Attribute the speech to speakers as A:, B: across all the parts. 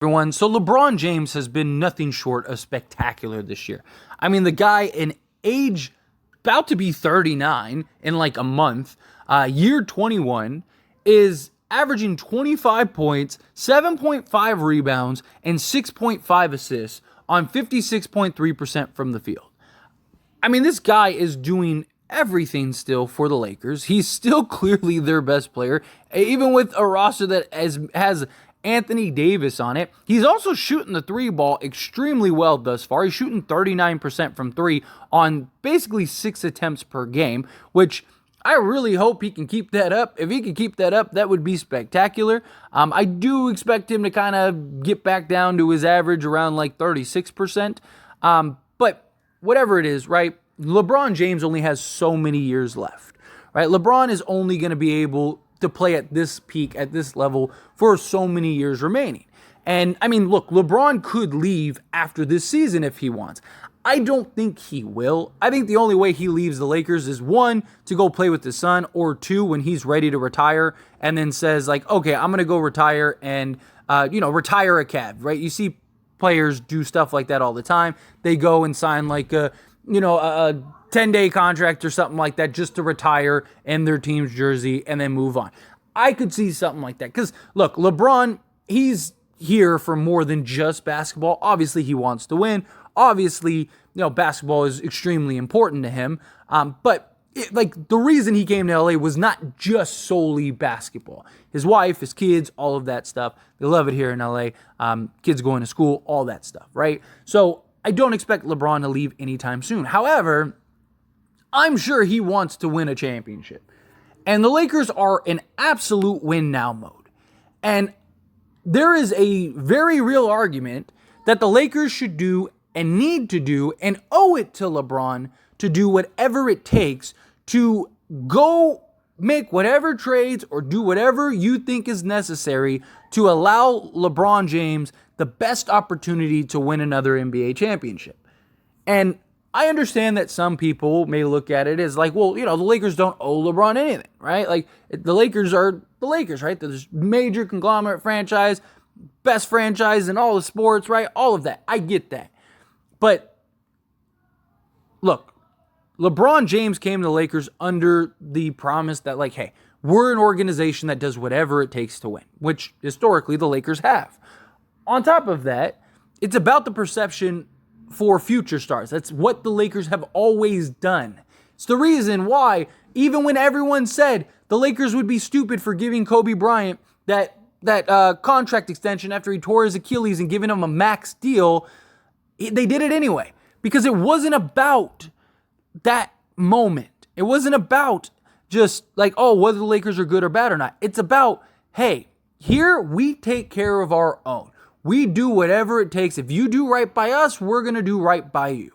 A: everyone. So LeBron James has been nothing short of spectacular this year. I mean, the guy in age about to be 39 in like a month, year 21, is averaging 25 points, 7.5 rebounds, and 6.5 assists on 56.3% from the field. I mean, this guy is doing everything still for the Lakers. He's still clearly their best player, even with a roster that has Anthony Davis on it. He's also shooting the three ball extremely well thus far. He's shooting 39% from three on basically 6 attempts per game, which I really hope he can keep that up. If he can keep that up, that would be spectacular. I do expect him to kind of get back down to his average around like 36%. But whatever it is, right? LeBron James only has so many years left, right? LeBron is only going to be able to play at this peak, at this level, for so many years remaining. And, I mean, look, LeBron could leave after this season if he wants. I don't think he will. I think the only way he leaves the Lakers is, one, to go play with his son, or two, when he's ready to retire and then says, like, okay, I'm going to go retire and, retire a Cavs, right? You see players do stuff like that all the time. They go and sign, like, a 10-day contract or something like that just to retire in their team's jersey and then move on. I could see something like that. Because, look, LeBron, he's here for more than just basketball. Obviously, he wants to win. Obviously, basketball is extremely important to him. But the reason he came to LA was not just solely basketball. His wife, his kids, all of that stuff. They love it here in LA. Kids going to school, all that stuff, right? So I don't expect LeBron to leave anytime soon. However, I'm sure he wants to win a championship. And the Lakers are in absolute win now mode. And there is a very real argument that the Lakers should do and need to do and owe it to LeBron to do whatever it takes to go make whatever trades or do whatever you think is necessary to allow LeBron James the best opportunity to win another NBA championship. And I understand that some people may look at it as like, well, the Lakers don't owe LeBron anything, right? Like, the Lakers are the Lakers, right? They're this major conglomerate franchise, best franchise in all the sports, right? All of that. I get that. But look, LeBron James came to the Lakers under the promise that, like, hey, we're an organization that does whatever it takes to win, which historically the Lakers have. On top of that, it's about the perception for future stars. That's what the Lakers have always done. It's the reason why, even when everyone said the Lakers would be stupid for giving Kobe Bryant that contract extension after he tore his Achilles and giving him a max deal, they did it anyway. Because it wasn't about that moment. It wasn't about just like, whether the Lakers are good or bad or not. It's about, hey, here we take care of our own. We do whatever it takes. If you do right by us, we're going to do right by you.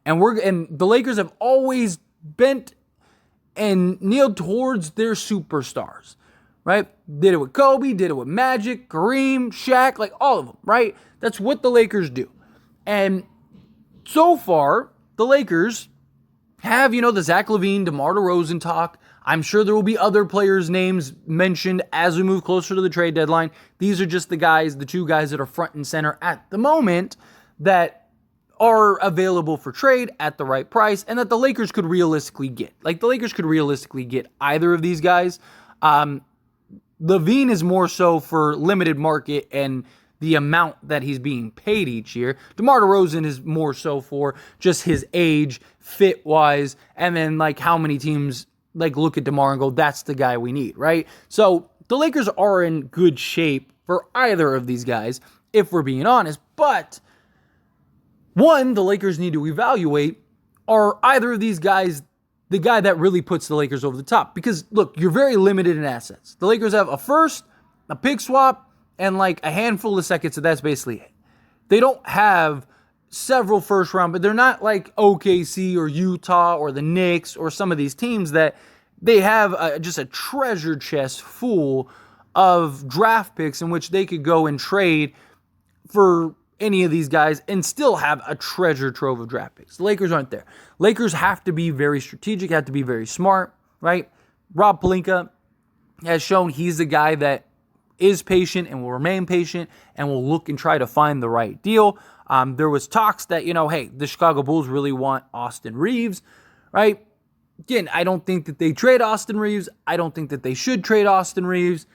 A: And the Lakers have always bent and kneeled towards their superstars, right? Did it with Kobe, did it with Magic, Kareem, Shaq, like all of them, right? That's what the Lakers do. And so far, the Lakers have, the Zach LaVine, DeMar DeRozan talk. I'm sure there will be other players' names mentioned as we move closer to the trade deadline. These are just the two guys that are front and center at the moment that are available for trade at the right price and that the Lakers could realistically get. Like, the Lakers could realistically get either of these guys. LaVine is more so for limited market and the amount that he's being paid each year. DeMar DeRozan is more so for just his age, fit-wise, and then, like, how many teams look at DeMar and go, that's the guy we need, right? So the Lakers are in good shape for either of these guys, if we're being honest. But one, the Lakers need to evaluate, are either of these guys the guy that really puts the Lakers over the top? Because, look, you're very limited in assets. The Lakers have a first, a pick swap, and like a handful of seconds, so that's basically it. They don't have several first round, but they're not like OKC or Utah or the Knicks or some of these teams that they have just a treasure chest full of draft picks in which they could go and trade for any of these guys and still have a treasure trove of draft picks. The Lakers aren't there. Lakers have to be very strategic, have to be very smart, right? Rob Pelinka has shown he's the guy that is patient and will remain patient and will look and try to find the right deal. There was talks that, hey, the Chicago Bulls really want Austin Reeves, right? Again, I don't think that they trade Austin Reeves. I don't think that they should trade Austin Reeves.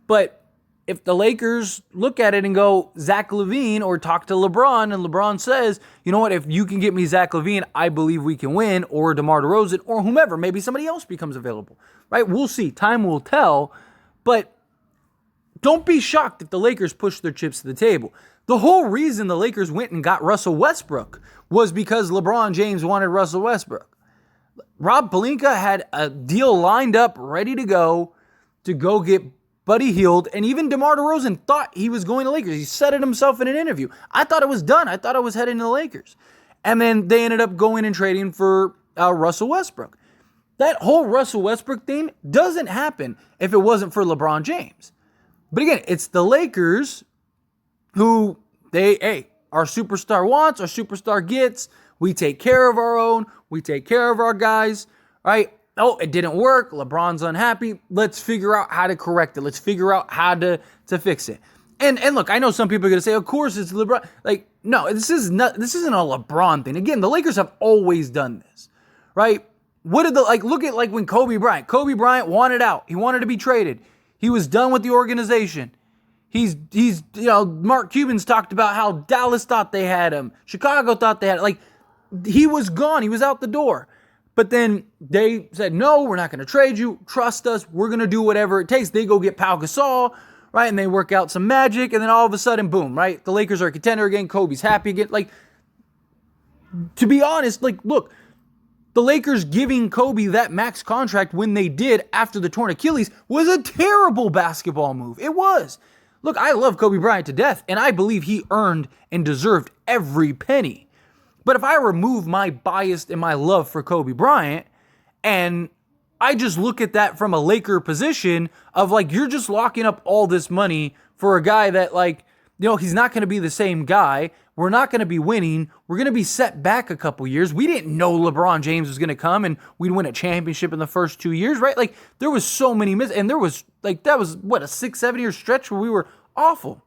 A: But if the Lakers look at it and go, Zach LaVine, or talk to LeBron, and LeBron says, you know what, if you can get me Zach LaVine, I believe we can win, or DeMar DeRozan, or whomever, maybe somebody else becomes available, right? We'll see. Time will tell. But don't be shocked if the Lakers push their chips to the table. The whole reason the Lakers went and got Russell Westbrook was because LeBron James wanted Russell Westbrook. Rob Pelinka had a deal lined up, ready to go get Buddy Hield, and even DeMar DeRozan thought he was going to Lakers. He said it himself in an interview. I thought it was done. I thought I was heading to the Lakers. And then they ended up going and trading for Russell Westbrook. That whole Russell Westbrook thing doesn't happen if it wasn't for LeBron James. But again, it's the Lakers who our superstar wants, our superstar gets. We take care of our own. We take care of our guys, right? Oh, it didn't work. LeBron's unhappy. Let's figure out how to correct it. Let's figure out how to fix it. And look, I know some people are going to say, of course, it's LeBron. Like, no, this isn't a LeBron thing. Again, the Lakers have always done this, right? Look at when Kobe Bryant wanted out. He wanted to be traded. He was done with the organization. Mark Cuban's talked about how Dallas thought they had him. Chicago thought they had him. Like, he was gone. He was out the door. But then they said, no, we're not going to trade you. Trust us. We're going to do whatever it takes. They go get Pau Gasol, right? And they work out some magic. And then all of a sudden, boom, right? The Lakers are a contender again. Kobe's happy again. Like, to be honest, look, the Lakers giving Kobe that max contract when they did after the torn Achilles was a terrible basketball move. It was. Look, I love Kobe Bryant to death, and I believe he earned and deserved every penny. But if I remove my bias and my love for Kobe Bryant, and I just look at that from a Laker position of you're just locking up all this money for a guy that he's not going to be the same guy. We're not going to be winning. We're going to be set back a couple years. We didn't know LeBron James was going to come and we'd win a championship in the first 2 years, right? There was so many and there was that was what, a 6-7 year stretch where we were awful.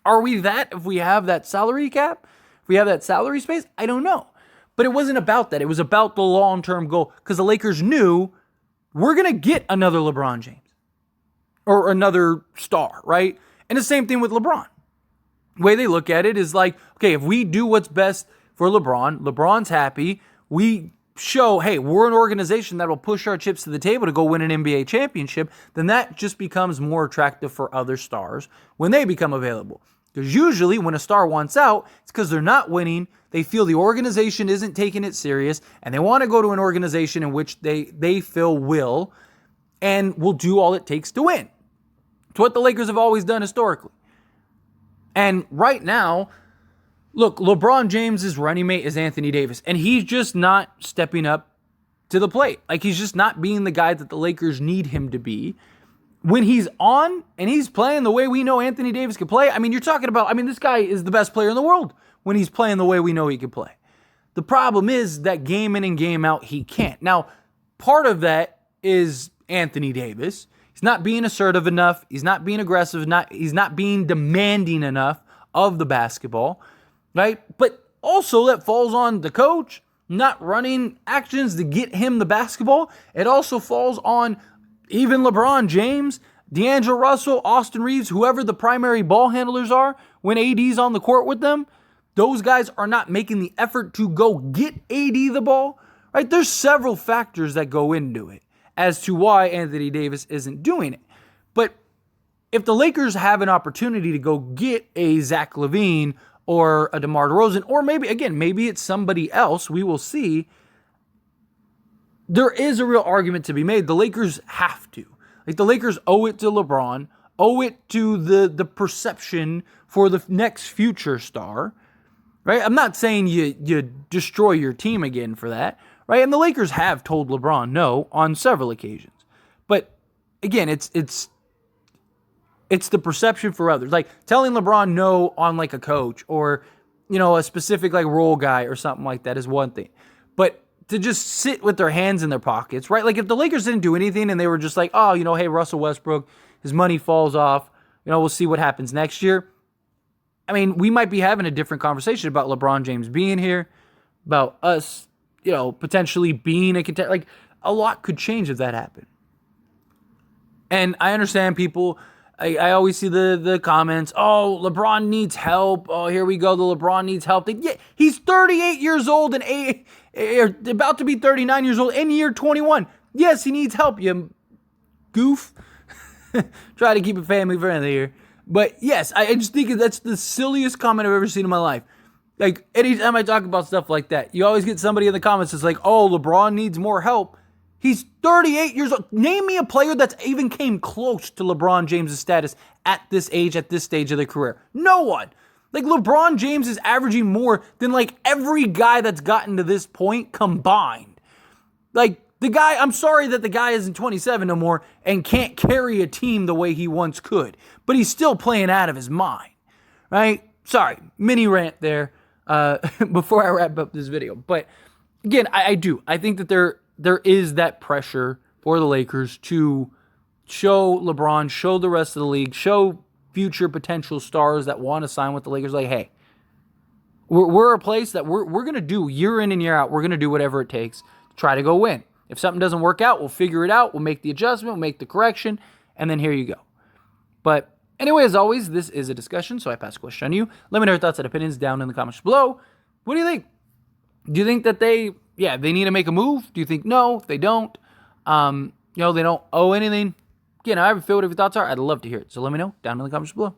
A: Are we that if we have that salary cap? We have that salary space? I don't know. But it wasn't about that. It was about the long-term goal because the Lakers knew we're going to get another LeBron James or another star, right? And the same thing with LeBron. The way they look at it is okay, if we do what's best for LeBron, LeBron's happy, we show, hey, we're an organization that will push our chips to the table to go win an NBA championship, then that just becomes more attractive for other stars when they become available. Because usually when a star wants out, it's because they're not winning, they feel the organization isn't taking it serious, and they want to go to an organization in which they feel will do all it takes to win. It's what the Lakers have always done historically. And right now, look, LeBron James' running mate is Anthony Davis, and he's just not stepping up to the plate. He's just not being the guy that the Lakers need him to be. When he's on and he's playing the way we know Anthony Davis can play, you're talking about, this guy is the best player in the world when he's playing the way we know he can play. The problem is that game in and game out, he can't. Now, part of that is Anthony Davis. He's not being assertive enough. He's not being aggressive. He's not being demanding enough of the basketball, right? But also that falls on the coach not running actions to get him the basketball. It also falls on even LeBron James, D'Angelo Russell, Austin Reeves, whoever the primary ball handlers are when AD's on the court with them. Those guys are not making the effort to go get AD the ball, right? There's several factors that go into it as to why Anthony Davis isn't doing it. But if the Lakers have an opportunity to go get a Zach LaVine or a DeMar DeRozan, or maybe it's somebody else, we will see. There is a real argument to be made. The Lakers have to. The Lakers owe it to LeBron, owe it to the perception for the next future star, right? I'm not saying you destroy your team again for that, right? And the Lakers have told LeBron no on several occasions. But again, it's the perception for others. Telling LeBron no on a coach or, a specific role guy or something like that is one thing. But to just sit with their hands in their pockets, right? If the Lakers didn't do anything and they were just hey, Russell Westbrook, his money falls off. We'll see what happens next year. I mean, we might be having a different conversation about LeBron James being here, about us, potentially being a contender. Like, a lot could change if that happened. And I understand people, I always see the comments, oh, LeBron needs help. Oh, here we go, the LeBron needs help. Yeah, he's 38 years old and about to be 39 years old in year 21. Yes, he needs help, you goof. Try to keep it family friendly here. But yes, I just think that's the silliest comment I've ever seen in my life. Like, anytime I talk about stuff like that, you always get somebody in the comments that's like, oh, LeBron needs more help. He's 38 years old. Name me a player that's even came close to LeBron James' status at this age, at this stage of their career. No one. Like, LeBron James is averaging more than, like, every guy that's gotten to this point combined. Like, the guy, I'm sorry that the guy isn't 27 no more and can't carry a team the way he once could. But he's still playing out of his mind. Right? Sorry. Mini rant there before I wrap up this video. But, again, I do. I think that there is that pressure for the Lakers to show LeBron, show the rest of the league, show future potential stars that want to sign with the Lakers, like, hey, we're a place that we're going to do year in and year out. We're going to do whatever it takes to try to go win. If something doesn't work out, we'll figure it out. We'll make the adjustment. We'll make the correction. And then here you go. But anyway, as always, this is a discussion, so I pass the question on you. Let me know your thoughts and opinions down in the comments below. What do you think? Do you think that they need to make a move? Do you think no, they don't? They don't owe anything? Again, however you feel, whatever your thoughts are, I'd love to hear it. So let me know down in the comments below.